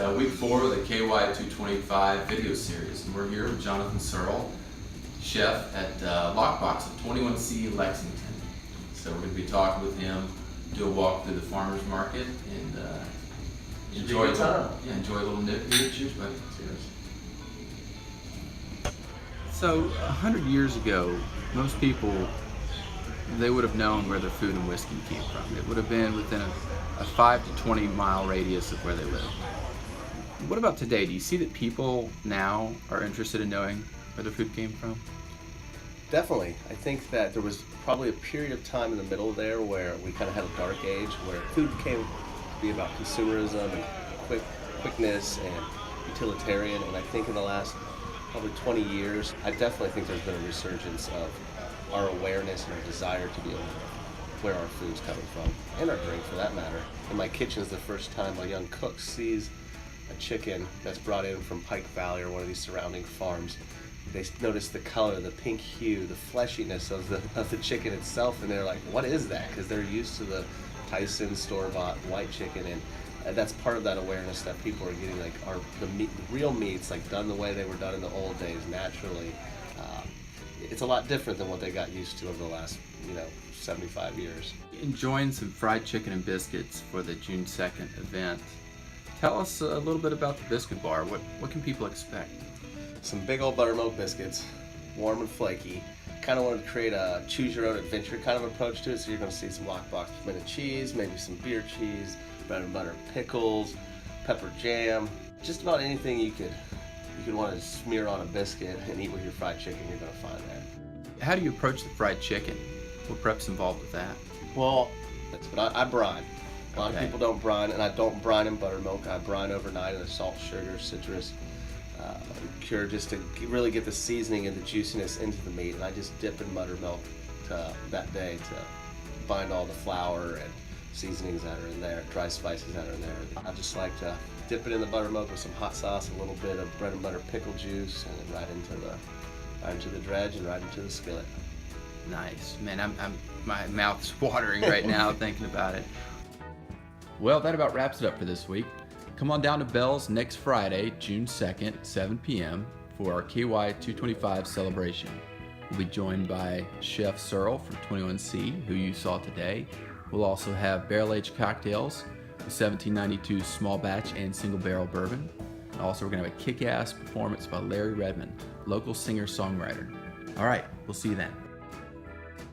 week 4 of the KY 225 video series, and we're here with Jonathan Searle, chef at Lockbox of 21C Lexington. So we're going to be talking with him, do a walk through the farmer's market, and enjoy a little nip. Cheers, buddy. Cheers. So 100 years ago, most people, they would have known where their food and whiskey came from. It would have been within a 5 to 20 mile radius of where they lived. What about today? Do you see that people now are interested in knowing where their food came from? Definitely. I think that there was probably a period of time in the middle there where we kind of had a dark age where food came to be about consumerism and quickness and utilitarian. And I think in the last probably 20 years, I definitely think there's been a resurgence of our awareness and our desire to be able to know where our food's coming from, and our drink for that matter. In my kitchen is the first time a young cook sees a chicken that's brought in from Pike Valley or one of these surrounding farms. They notice the color, the pink hue, the fleshiness of the chicken itself, and they're like, what is that? Because they're used to the Tyson store-bought white chicken, and that's part of that awareness that people are getting, like the real meats, like done the way they were done in the old days, naturally. It's a lot different than what they got used to over the last, 75 years. Enjoying some fried chicken and biscuits for the June 2nd event. Tell us a little bit about the biscuit bar. What can people expect? Some big old buttermilk biscuits, warm and flaky. Kind of wanted to create a choose your own adventure kind of approach to it, so you're going to see some Lockbox pimento cheese, maybe some beer cheese, bread and butter pickles, pepper jam, just about anything you could want to smear on a biscuit and eat with your fried chicken, you're going to find there. How do you approach the fried chicken? What prep's involved with that? Well, I brine. A lot of people don't brine, and I don't brine in buttermilk. I brine overnight in a salt, sugar, citrus cure just to really get the seasoning and the juiciness into the meat. And I just dip in buttermilk that day to bind all the flour and seasonings that are in there, dry spices that are in there. I just like to dip it in the buttermilk with some hot sauce, a little bit of bread and butter pickle juice, and then right into the dredge and right into the skillet. Nice. Man, my mouth's watering right now thinking about it. Well, that about wraps it up for this week. Come on down to Bell's next Friday, June 2nd, 7 p.m. for our KY 225 celebration. We'll be joined by Chef Searle from 21C, who you saw today. We'll also have barrel-aged cocktails, the 1792 small batch and single barrel bourbon. And also we're going to have a kick-ass performance by Larry Redmond, local singer-songwriter. All right, we'll see you then.